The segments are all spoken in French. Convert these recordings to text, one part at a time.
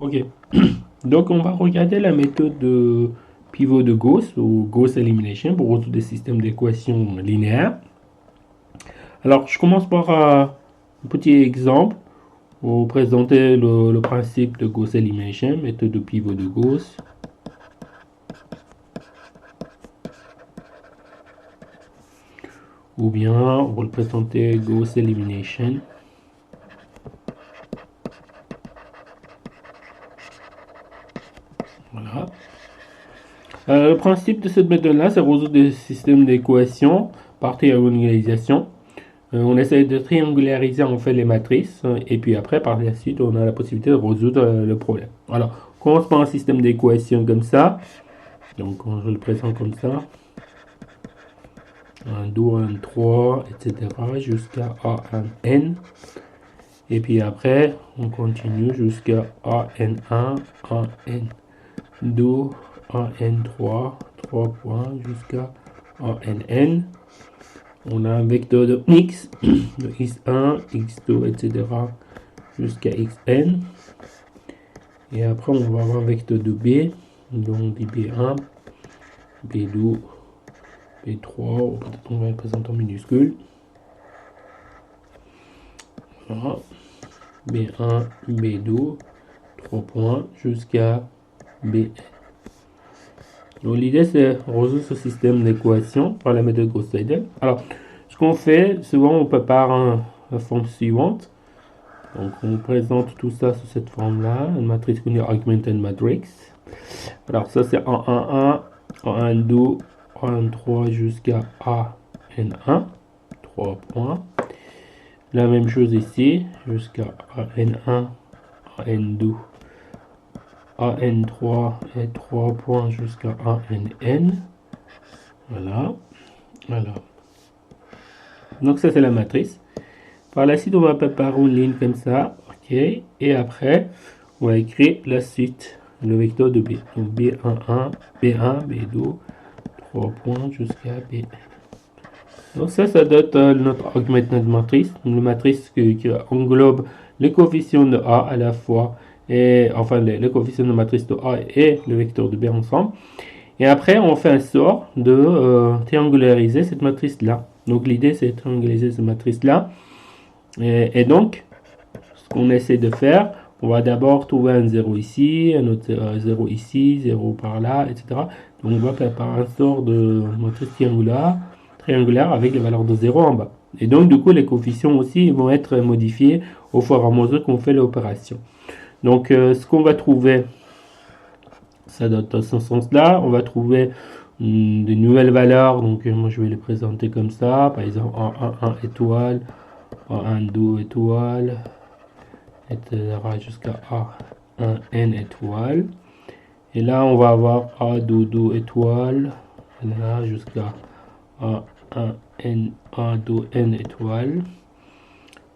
Ok. Donc, on va regarder la méthode de pivot de Gauss ou Gauss Elimination pour résoudre des systèmes d'équations linéaires. Alors, je commence par un petit exemple pour présenter le principe de Gauss Elimination, méthode de pivot de Gauss. Ou bien, on va le présenter Gauss Elimination. Voilà. Le principe de cette méthode-là, c'est résoudre des systèmes d'équations par triangularisation. On essaie de triangulariser en fait les matrices et puis après, par la suite, on a la possibilité de résoudre le problème. Alors, on commence par un système d'équations comme ça. Donc, je le présente comme ça. 1, 2, 1, 3, etc. jusqu'à AN. Et puis après, on continue jusqu'à AN1, AN2, AN3, 3 points jusqu'à ANN. On a un vecteur de x, de x1, x2, etc. jusqu'à xn. Et après, on va avoir un vecteur de b, donc du b1, b2, b3, peut-être on va le présenter en minuscule. Voilà. B1, B2, 3 points jusqu'à B. Donc l'idée c'est résoudre ce système d'équations par la méthode Gauss-Seidel. Alors, ce qu'on fait, souvent on prépare la forme suivante. Donc on présente tout ça sous cette forme-là, une matrice qu'on dit augmented matrix. Alors ça c'est en 1, 1, en 1, 2, en 3 jusqu'à AN1, 3 points. La même chose ici, jusqu'à AN1, AN2, AN3 et 3 points jusqu'à ANN. Voilà. Voilà. Donc ça c'est la matrice. Par la suite, on va préparer une ligne comme ça. Ok. Et après, on va écrire la suite, le vecteur de B. Donc B11, B1, B2, 3 points jusqu'à B. Donc ça donne notre augmented matrice. Une matrice qui englobe les coefficients de A à la fois. Et enfin, les coefficients de matrice de A et le vecteur de B ensemble. Et après, on fait un sort de triangulariser cette matrice-là. Donc l'idée, c'est de triangulariser cette matrice-là. Et donc, ce qu'on essaie de faire, on va d'abord trouver un 0 ici, un autre 0 ici, 0 par là, etc. Donc on va préparer un sort de matrice triangulaire avec les valeurs de 0 en bas. Et donc du coup, les coefficients aussi vont être modifiés au fur et à mesure qu'on fait l'opération. Donc ce qu'on va trouver, ça donne dans ce sens-là, on va trouver de nouvelles valeurs. Donc moi je vais les présenter comme ça, par exemple en 1, 1 étoile, en 1, 2 étoile, etc. jusqu'à A1, N étoile. Et là, on va avoir A2, 2 étoile, là jusqu'à A1, N, A2, N étoile.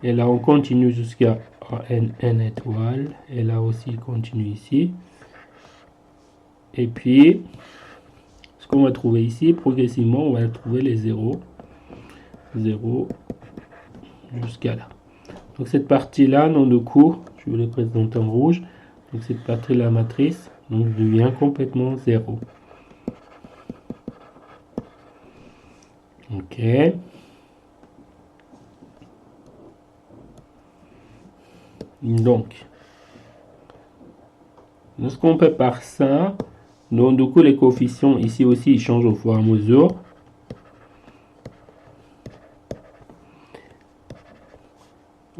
Et là, on continue jusqu'à AN, N étoile. Et là aussi, il continue ici. Et puis, ce qu'on va trouver ici, progressivement, on va trouver les 0, 0 jusqu'à là. Donc cette partie-là, non de cours, je vais le présenter en rouge. Donc cette partie de la matrice, donc devient complètement 0. Ok. Donc, lorsqu'on prépare ça, donc du coup les coefficients ici aussi ils changent au fur et à mesure.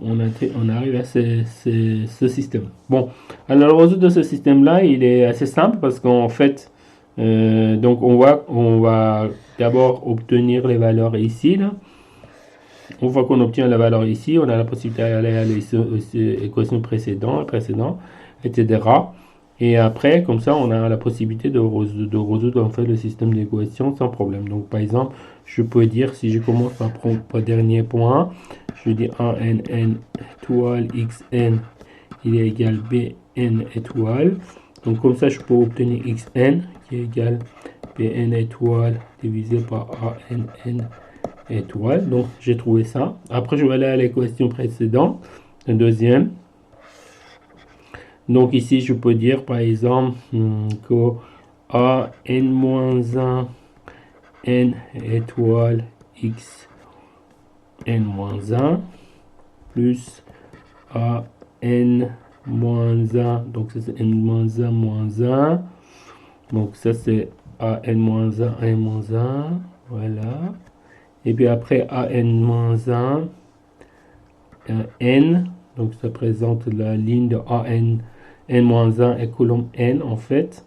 On arrive à ce système. Bon, alors le résultat de ce système-là, il est assez simple parce qu'en fait, donc on va d'abord obtenir les valeurs ici. Là. Une fois qu'on obtient la valeur ici, on a la possibilité d'aller à l'équation précédente, etc. Et après, comme ça, on a la possibilité de résoudre en fait le système d'équations sans problème. Donc, par exemple, je peux dire, si je commence par prendre le dernier point, je dis ANN étoile XN, il est égal BN étoile. Donc, comme ça, je peux obtenir XN qui est égal BN étoile divisé par ANN étoile. Donc, j'ai trouvé ça. Après, je vais aller à l'équation précédente, la deuxième. Donc ici, je peux dire par exemple que a n-1 n étoile x n-1 plus a n-1, donc ça c'est n-1 moins 1, donc ça c'est a n-1 n-1, voilà, et puis après a n-1 n, donc ça présente la ligne de a n-1 et colonne n en fait,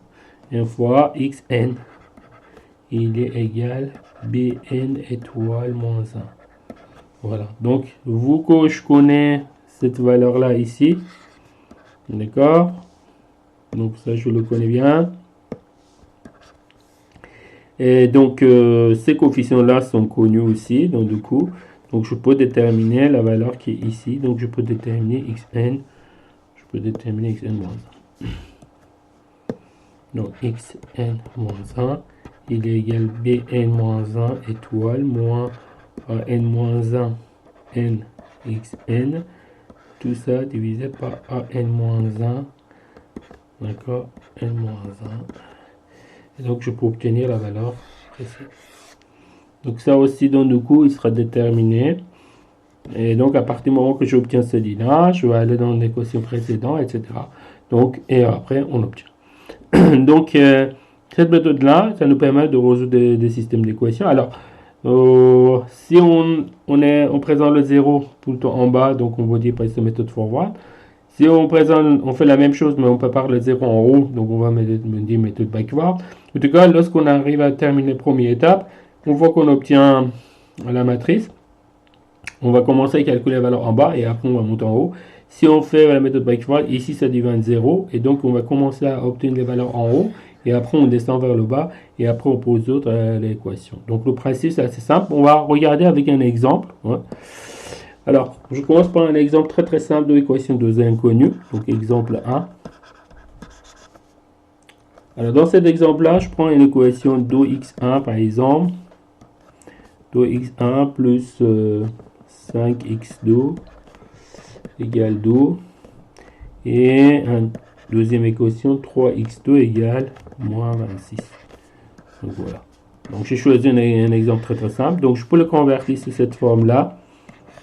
une fois xn, il est égal bn étoile moins 1. Voilà, donc vu que je connais cette valeur là ici, d'accord, donc ça je le connais bien, et donc ces coefficients là sont connus aussi, donc du coup, donc je peux déterminer la valeur qui est ici, donc je peux déterminer xn, je peux déterminer xn moins 1. Donc xn moins 1, il est égal bn moins 1 étoile moins n moins 1 n xn, tout ça divisé par an moins 1, d'accord, n moins 1. Et donc je peux obtenir la valeur précise. Donc ça aussi, donc du coup, il sera déterminé. Et donc à partir du moment que j'obtiens ce là, je vais aller dans l'équation précédente, etc. Donc, et après, on obtient. Donc, cette méthode-là, ça nous permet de résoudre des systèmes d'équations. Alors, si on présente le 0 tout le temps en bas, donc on va dire par cette méthode forward. Si on présente, on fait la même chose, mais on prépare le 0 en haut, donc on va dire méthode backward. En tout cas, lorsqu'on arrive à terminer la première étape, on voit qu'on obtient la matrice. On va commencer à calculer la valeur en bas et après on va monter en haut. Si on fait la méthode backward, ici ça devient 0 et donc on va commencer à obtenir les valeurs en haut et après on descend vers le bas et après on pose d'autres l'équation. Donc le principe c'est assez simple. On va regarder avec un exemple. Hein. Alors je commence par un exemple très simple de l'équation de z inconnu. Donc exemple 1. Alors dans cet exemple là, je prends une équation d'OX1 par exemple. d'OX1 plus 5x2 égale 2 et une deuxième équation 3x2 égale moins 26. Donc voilà. Donc j'ai choisi un exemple très simple. Donc je peux le convertir sous cette forme là.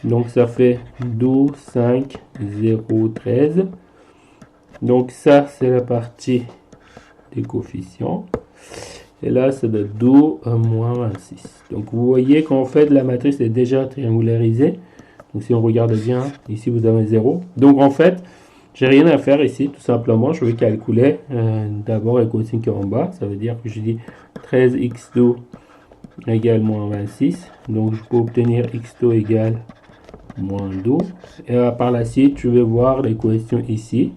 Donc ça fait 2, 5, 0, 13. Donc ça c'est la partie des coefficients. Et là c'est de 2 à moins 26. Donc vous voyez qu'en fait la matrice est déjà triangularisée. Donc si on regarde bien, ici vous avez 0. Donc en fait, j'ai rien à faire ici, tout simplement, je vais calculer d'abord l'équation qui est en bas. Ça veut dire que je dis 13x2 égale moins 26. Donc je peux obtenir x2 égale moins 2. Et par la suite, je vais voir l'équation ici.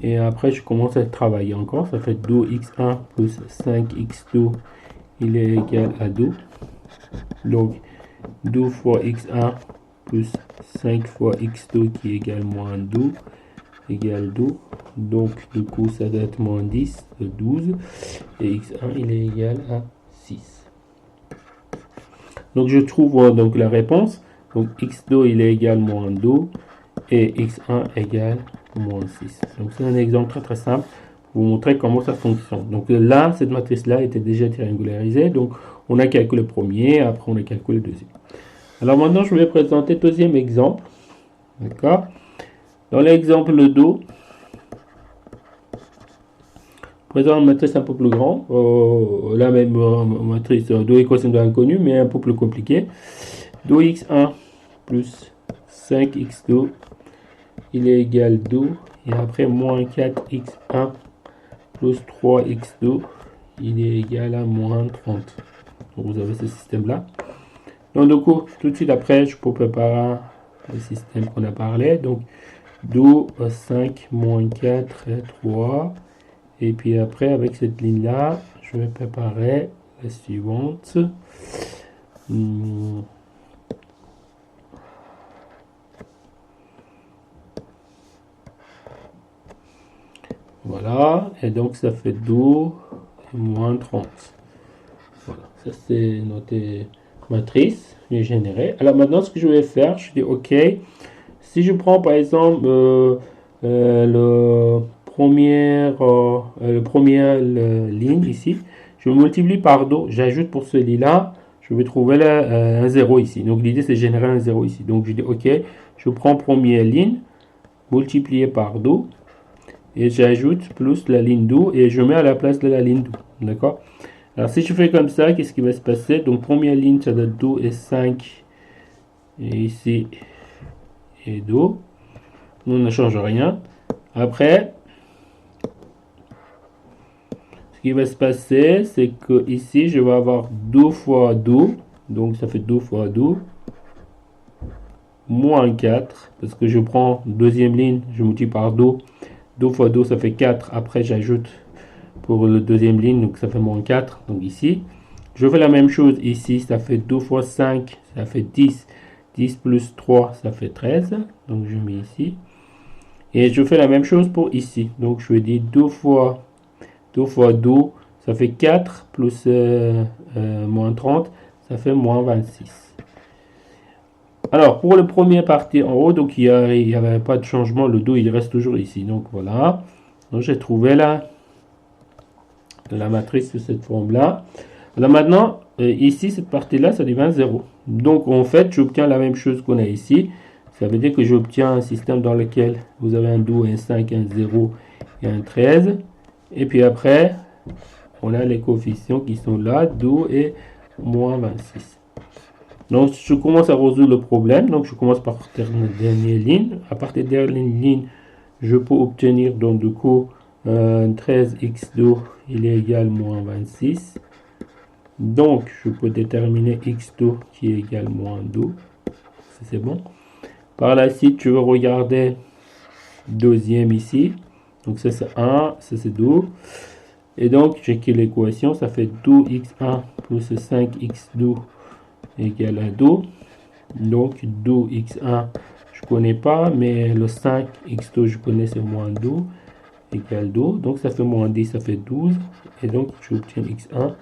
Et après, je commence à travailler encore. Ça fait 2x1 plus 5x2, il est égal à 2. Donc 2 fois x1 plus 5 fois x2 qui égale moins 2 égale 2. Donc du coup ça doit être moins 10, 12. Et x1 il est égal à 6. Donc je trouve donc la réponse. Donc x2 il est égal à moins 2 et x1 égale moins 6. Donc c'est un exemple très simple pour vous montrer comment ça fonctionne. Donc là, cette matrice-là était déjà triangularisée. Donc on a calculé le premier, après on a calculé le deuxième. Alors maintenant, je vais présenter le deuxième exemple. D'accord. Dans l'exemple 2, on présente une matrice un peu plus grande. La même matrice, deux équations de l'inconnu, mais un peu plus compliquée. 2x1 plus 5x2, il est égal à 2. Et après, moins 4x1 plus 3x2, il est égal à moins 30. Donc vous avez ce système-là. Donc du coup, tout de suite après, je peux préparer le système qu'on a parlé. Donc 2, 5, moins 4, 3. Et puis après, avec cette ligne-là, je vais préparer la suivante. Voilà, et donc ça fait 2 et moins 30. Voilà, ça c'est notre matrice générée. Alors maintenant, ce que je vais faire, je dis OK. Si je prends par exemple le première ligne ici. Je multiplie par 2, j'ajoute pour celui-là, je vais trouver là, un 0 ici. Donc l'idée c'est de générer un 0 ici. Donc je dis ok, je prends première ligne, multiplié par 2, et j'ajoute plus la ligne 2 et je mets à la place de la ligne 2. D'accord? Alors si je fais comme ça, qu'est-ce qui va se passer? Donc première ligne ça donne 2 et 5, et ici et 2. On ne change rien. Après, ce qui va se passer, c'est que ici, je vais avoir 2 fois 2. Donc, ça fait 2 fois 2. Moins 4. Parce que je prends deuxième ligne, je multiplie par 2. 2 fois 2, ça fait 4. Après, j'ajoute pour le deuxième ligne, donc ça fait moins 4. Donc ici, je fais la même chose ici. Ça fait 2 fois 5, ça fait 10. 10 plus 3, ça fait 13. Donc, je mets ici. Et je fais la même chose pour ici. Donc, je dis 2 fois 2, ça fait 4 plus moins 30, ça fait moins 26. Alors, pour le premier partie en haut, donc il n'y avait pas de changement, le 2 il reste toujours ici. Donc voilà, donc j'ai trouvé la matrice de cette forme-là. Alors maintenant, ici, cette partie-là, ça devient 0. Donc en fait, j'obtiens la même chose qu'on a ici. Ça veut dire que j'obtiens un système dans lequel vous avez un 2, un 5, un 0 et un 13. Et puis après, on a les coefficients qui sont là, 2 et moins 26. Donc, je commence à résoudre le problème. Donc, je commence par la dernière ligne. À partir de la dernière ligne, je peux obtenir donc du coup 13x2 il est égal à moins 26. Donc, je peux déterminer x2 qui est égal à moins 2. C'est bon. Par la suite, je vais regarder deuxième ici. Donc, ça c'est 1, ça c'est 2. Et donc, j'ai que l'équation, ça fait 2x1 plus 5x2 égale à 2. Donc, 2x1, je connais pas, mais le 5x2, je connais, c'est moins 2 égale 2. Donc, ça fait moins 10, ça fait 12. Et donc, j'obtiens x1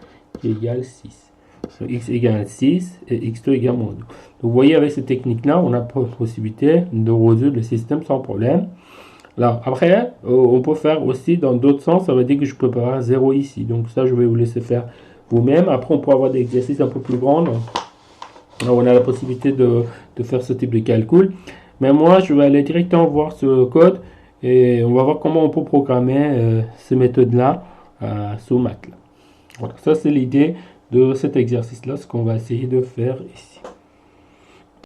qui égale 6. Donc, x égale 6 et x2 égale moins 2. Donc, vous voyez, avec cette technique-là, on a la possibilité de résoudre le système sans problème. Alors, après, on peut faire aussi dans d'autres sens. Ça veut dire que je peux avoir 0 ici. Donc, ça, je vais vous laisser faire vous-même. Après, on peut avoir des exercices un peu plus grands. Alors, on a la possibilité de faire ce type de calcul. Mais moi, je vais aller directement voir ce code et on va voir comment on peut programmer ces méthodes-là sur MATLAB. Voilà, ça, c'est l'idée de cet exercice-là, ce qu'on va essayer de faire ici.